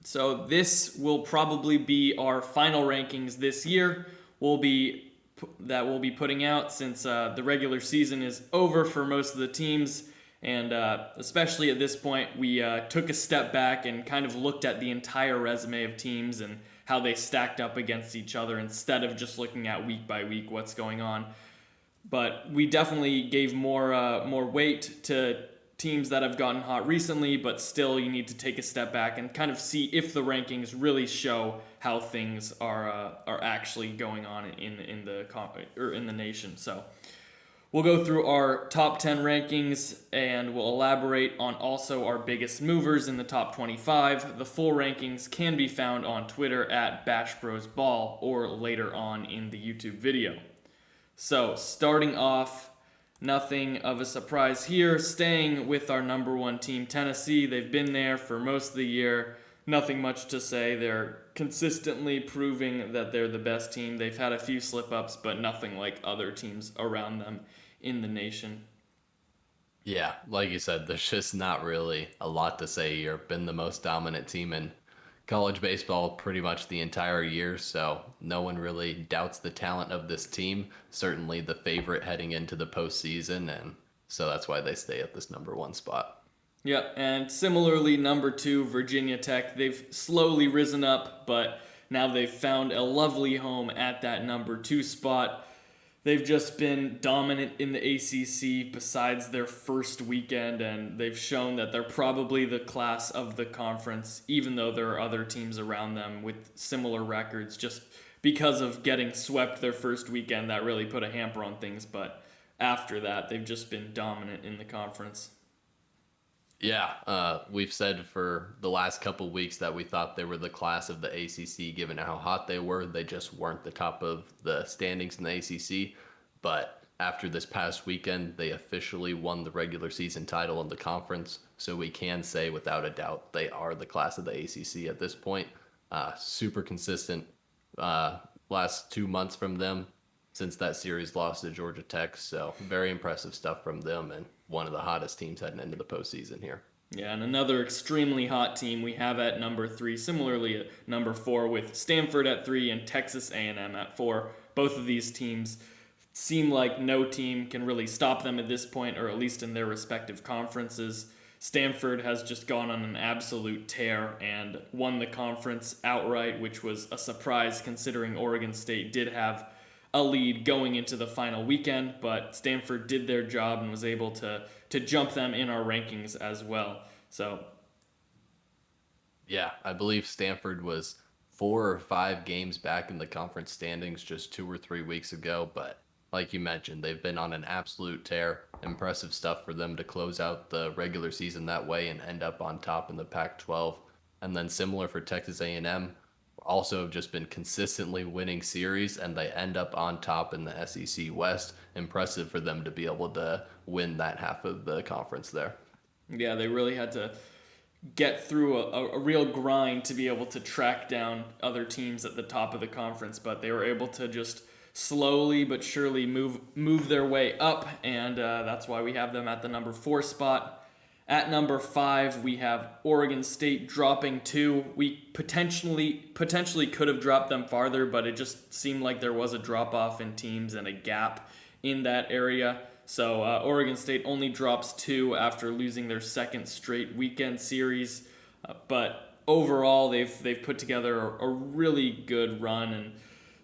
So this will probably be our final rankings this year. We'll be putting out since the regular season is over for most of the teams, and especially at this point, we took a step back and kind of looked at the entire resume of teams and how they stacked up against each other instead of just looking at week by week what's going on. But we definitely gave more weight to teams that have gotten hot recently, but still you need to take a step back and kind of see if the rankings really show how things are actually going on in the nation. So we'll go through our top 10 rankings and we'll elaborate on also our biggest movers in the top 25. The full rankings can be found on Twitter at BashBrosBall or later on in the YouTube video. So starting off, nothing of a surprise here. Staying with our number one team, Tennessee. They've been there for most of the year. Nothing much to say. They're consistently proving that they're the best team. They've had a few slip-ups, but nothing like other teams around them in the nation. Yeah, like you said, there's just not really a lot to say here. Been the most dominant team in college baseball pretty much the entire year, so no one really doubts the talent of this team. Certainly the favorite heading into the postseason, and so that's why they stay at this number one spot. Yeah, and similarly, number two, Virginia Tech. They've slowly risen up, but now they've found a lovely home at that number two spot. They've just been dominant in the ACC besides their first weekend, and they've shown that they're probably the class of the conference, even though there are other teams around them with similar records. Just because of getting swept their first weekend, that really put a hamper on things, but after that, they've just been dominant in the conference. Yeah, we've said for the last couple weeks that we thought they were the class of the ACC, given how hot they were. They just weren't the top of the standings in the ACC. But after this past weekend, they officially won the regular season title in the conference. So we can say without a doubt they are the class of the ACC at this point. Super consistent last 2 months from them since that series lost to Georgia Tech. So very impressive stuff from them and one of the hottest teams heading into the postseason here. Yeah, and another extremely hot team we have at number three, similarly at number four with Stanford at three and Texas A&M at four. Both of these teams seem like no team can really stop them at this point, or at least in their respective conferences. Stanford has just gone on an absolute tear and won the conference outright, which was a surprise considering Oregon State did have a lead going into the final weekend, but Stanford did their job and was able to jump them in our rankings as well. So, Yeah, I believe Stanford was 4 or 5 games back in the conference standings just 2 or 3 weeks ago. But like you mentioned, they've been on an absolute tear. Impressive stuff for them to close out the regular season that way and end up on top in the Pac-12. And then similar for Texas A&M, also have just been consistently winning series, and they end up on top in the SEC West. Impressive for them to be able to win that half of the conference there. yeah, they really had to get through a real grind to be able to track down other teams at the top of the conference, but they were able to just slowly but surely move their way up, and that's why we have them at the number four spot. At number five, we have Oregon State dropping two. We potentially could have dropped them farther, but it just seemed like there was a drop off in teams and a gap in that area. So Oregon State only drops two after losing their second straight weekend series. But overall, they've put together a really good run and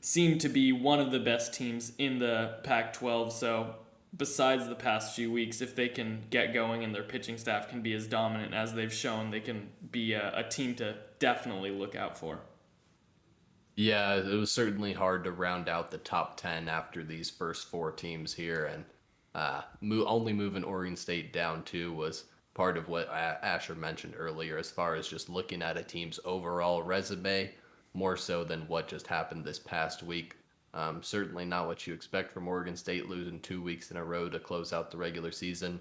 seem to be one of the best teams in the Pac-12. So besides the past few weeks, if they can get going and their pitching staff can be as dominant as they've shown, they can be a team to definitely look out for. Yeah, it was certainly hard to round out the top 10 after these first 4 teams here, and only moving Oregon State down too was part of what Asher mentioned earlier as far as just looking at a team's overall resume, more so than what just happened this past week. Certainly not what you expect from Oregon State losing 2 weeks in a row to close out the regular season,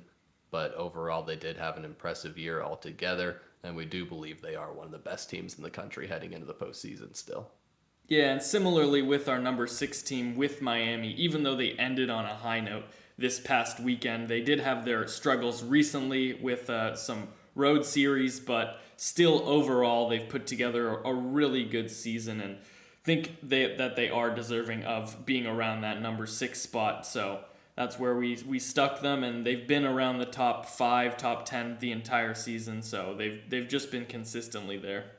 but overall they did have an impressive year altogether, and we do believe they are one of the best teams in the country heading into the postseason still. Yeah, and similarly with our number six team with Miami, even though they ended on a high note this past weekend, they did have their struggles recently with some road series, but still overall they've put together a really good season and think that they are deserving of being around that number 6 spot. So that's where we stuck them, and they've been around the top 5, top 10 the entire season. So they've just been consistently there.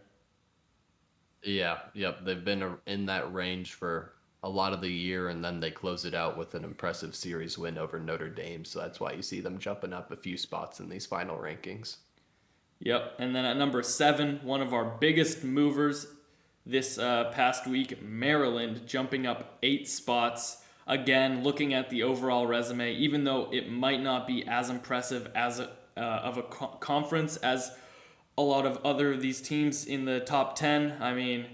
Yeah, yep. They've been in that range for a lot of the year, and then they close it out with an impressive series win over Notre Dame. So that's why you see them jumping up a few spots in these final rankings. Yep. And then at number 7, one of our biggest movers this past week, Maryland, jumping up 8 spots. Again, looking at the overall resume, even though it might not be as impressive as of a conference as a lot of other these teams in the top 10, I mean,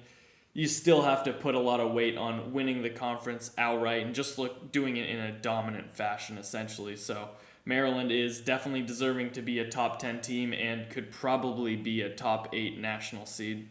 you still have to put a lot of weight on winning the conference outright and just doing it in a dominant fashion, essentially. So Maryland is definitely deserving to be a top 10 team and could probably be a top 8 national seed.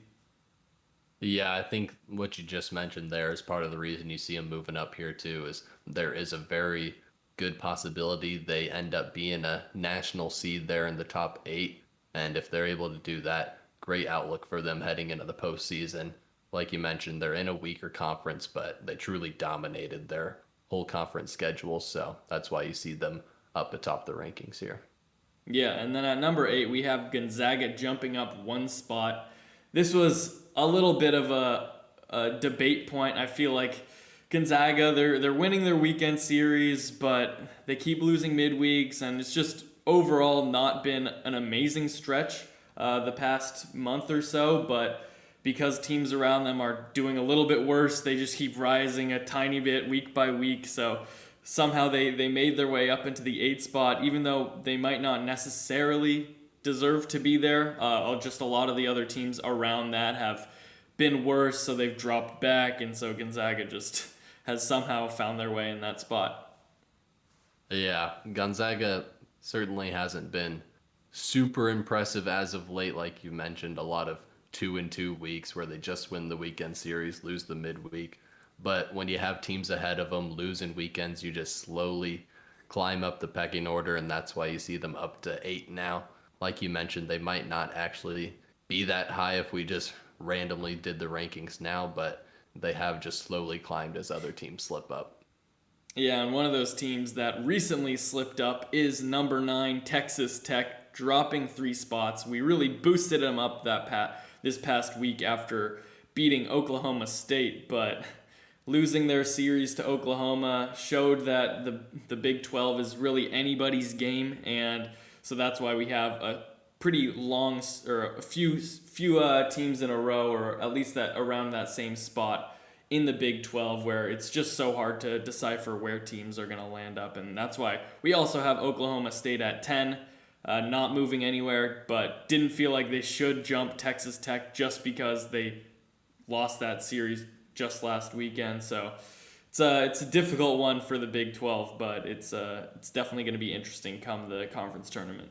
Yeah, I think what you just mentioned there is part of the reason you see them moving up here too. Is there is a very good possibility they end up being a national seed there in the top 8, and if they're able to do that, great outlook for them heading into the postseason. Like you mentioned, they're in a weaker conference, but they truly dominated their whole conference schedule, so that's why you see them up atop the rankings here. Yeah, and then at number 8, we have Gonzaga jumping up 1 spot. This was a little bit of a debate point. I feel like Gonzaga, they're winning their weekend series, but they keep losing midweeks, and it's just overall not been an amazing stretch the past month or so. But because teams around them are doing a little bit worse, they just keep rising a tiny bit week by week. So somehow they made their way up into the 8th spot, even though they might not necessarily deserve to be there. Just a lot of the other teams around that have been worse, so they've dropped back, and so Gonzaga just has somehow found their way in that spot. Yeah, Gonzaga certainly hasn't been super impressive as of late, like you mentioned. A lot of 2-2 weeks where they just win the weekend series, lose the midweek. But when you have teams ahead of them losing weekends, you just slowly climb up the pecking order, and that's why you see them up to 8 now. Like you mentioned, they might not actually be that high if we just randomly did the rankings now, but they have just slowly climbed as other teams slip up. Yeah, and one of those teams that recently slipped up is number 9, Texas Tech, dropping 3 spots. We really boosted them up this past week after beating Oklahoma State, but losing their series to Oklahoma showed that the Big 12 is really anybody's game, and so that's why we have a pretty long, or a few teams in a row, or at least that around that same spot in the Big 12, where it's just so hard to decipher where teams are going to land up. And that's why we also have Oklahoma State at 10, not moving anywhere, but didn't feel like they should jump Texas Tech just because they lost that series just last weekend. So it's a difficult one for the Big 12, but it's definitely going to be interesting come the conference tournament.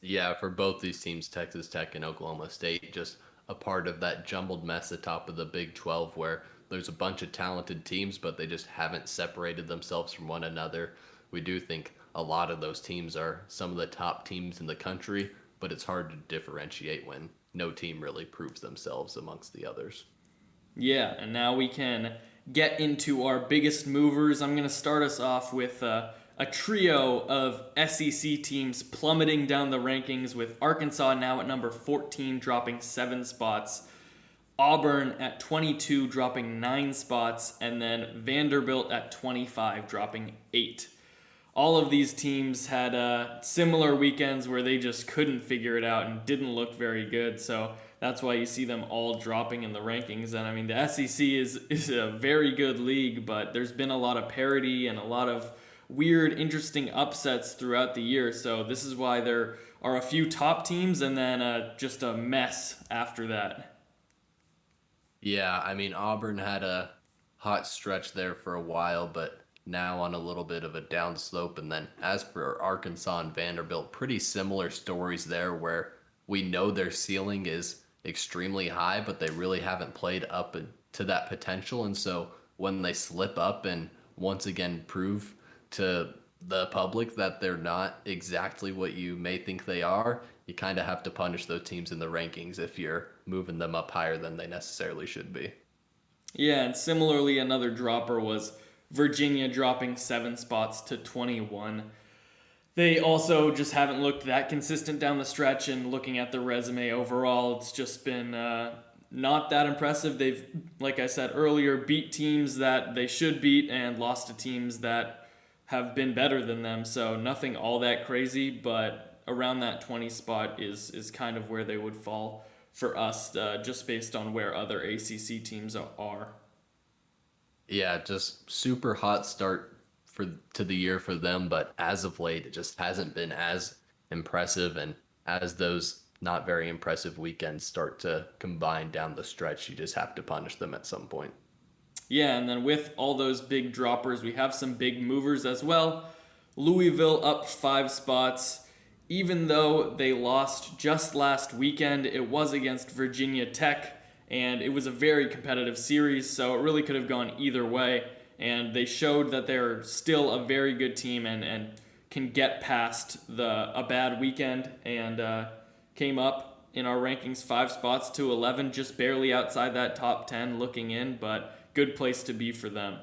Yeah, for both these teams, Texas Tech and Oklahoma State, just a part of that jumbled mess atop of the Big 12 where there's a bunch of talented teams, but they just haven't separated themselves from one another. We do think a lot of those teams are some of the top teams in the country, but it's hard to differentiate when no team really proves themselves amongst the others. Yeah, and now we can get into our biggest movers. I'm going to start us off with a trio of SEC teams plummeting down the rankings, with Arkansas now at number 14, dropping 7 spots. Auburn at 22, dropping 9 spots. And then Vanderbilt at 25, dropping 8. All of these teams had similar weekends where they just couldn't figure it out and didn't look very good. So that's why you see them all dropping in the rankings. And I mean, the SEC is a very good league, but there's been a lot of parity and a lot of weird, interesting upsets throughout the year. So this is why there are a few top teams and then just a mess after that. Yeah, I mean, Auburn had a hot stretch there for a while, but now on a little bit of a downslope. And then as for Arkansas and Vanderbilt, pretty similar stories there where we know their ceiling is extremely high, but they really haven't played up to that potential. And so when they slip up and once again prove to the public that they're not exactly what you may think they are, you kind of have to punish those teams in the rankings if you're moving them up higher than they necessarily should be. Yeah, and similarly, another dropper was Virginia dropping 7 spots to 21. They also just haven't looked that consistent down the stretch, and looking at the resume overall, it's just been not that impressive. They've, like I said earlier, beat teams that they should beat and lost to teams that have been better than them. So nothing all that crazy, but around that 20 spot is kind of where they would fall for us, just based on where other ACC teams are. Yeah, just super hot start to the year for them, but as of late, it just hasn't been as impressive. And as those not very impressive weekends start to combine down the stretch, you just have to punish them at some point. Yeah, and then with all those big droppers, we have some big movers as well. Louisville up 5 spots. Even though they lost just last weekend, it was against Virginia Tech, and it was a very competitive series, so it really could have gone either way. And they showed that they're still a very good team and can get past a bad weekend, and came up in our rankings 5 spots to 11, just barely outside that top 10 looking in, but good place to be for them.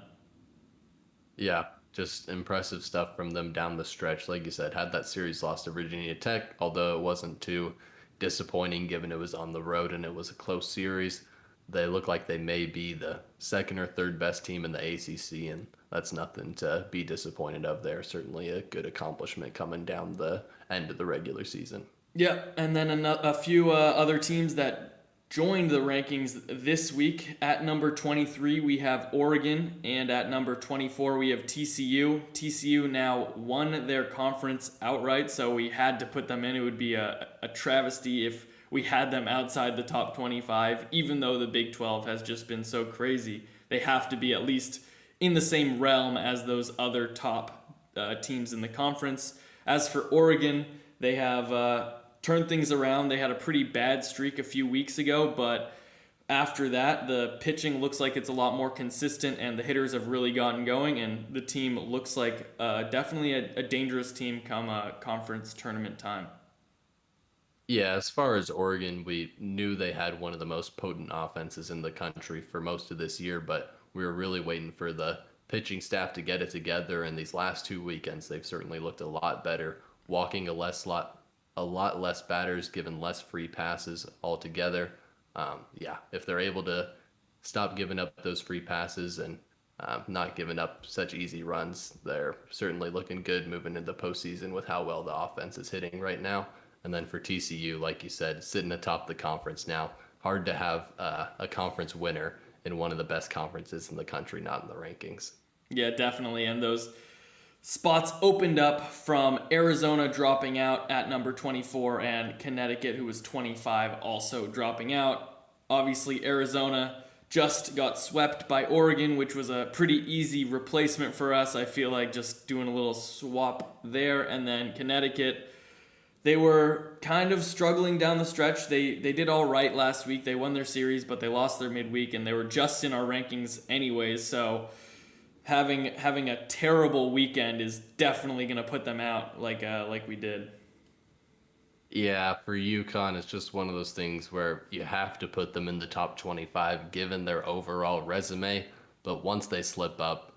Yeah, just impressive stuff from them down the stretch. Like you said, had that series lost to Virginia Tech, although it wasn't too disappointing given it was on the road and it was a close series. They look like they may be the second or third best team in the ACC, and that's nothing to be disappointed of there. Certainly a good accomplishment coming down the end of the regular season. Yeah, and then a few other teams that joined the rankings this week. At number 23, we have Oregon, and at number 24, we have TCU. TCU now won their conference outright, so we had to put them in. It would be a travesty if we had them outside the top 25, even though the Big 12 has just been so crazy. They have to be at least in the same realm as those other top teams in the conference. As for Oregon, they have turned things around. They had a pretty bad streak a few weeks ago, but after that, the pitching looks like it's a lot more consistent, and the hitters have really gotten going, and the team looks like definitely a dangerous team come conference tournament time. Yeah, as far as Oregon, we knew they had one of the most potent offenses in the country for most of this year, but we were really waiting for the pitching staff to get it together. And these last 2 weekends, they've certainly looked a lot better, walking a lot less batters, given less free passes altogether. Yeah, if they're able to stop giving up those free passes and not giving up such easy runs, they're certainly looking good moving into the postseason with how well the offense is hitting right now. And then for TCU, like you said, sitting atop the conference now, hard to have a conference winner in one of the best conferences in the country, not in the rankings. Yeah, definitely. And those spots opened up from Arizona dropping out at number 24 and Connecticut, who was 25, also dropping out. Obviously, Arizona just got swept by Oregon, which was a pretty easy replacement for us. I feel like just doing a little swap there. And then Connecticut, they were kind of struggling down the stretch. They did all right last week. They won their series, but they lost their midweek, and they were just in our rankings anyways. So having a terrible weekend is definitely going to put them out like we did. Yeah, for UConn, it's just one of those things where you have to put them in the top 25 given their overall resume. But once they slip up,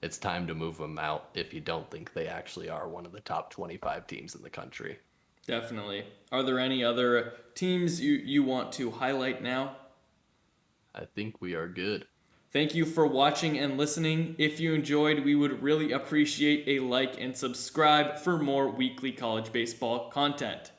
it's time to move them out if you don't think they actually are one of the top 25 teams in the country. Definitely. Are there any other teams you want to highlight now? I think we are good. Thank you for watching and listening. If you enjoyed, we would really appreciate a like and subscribe for more weekly college baseball content.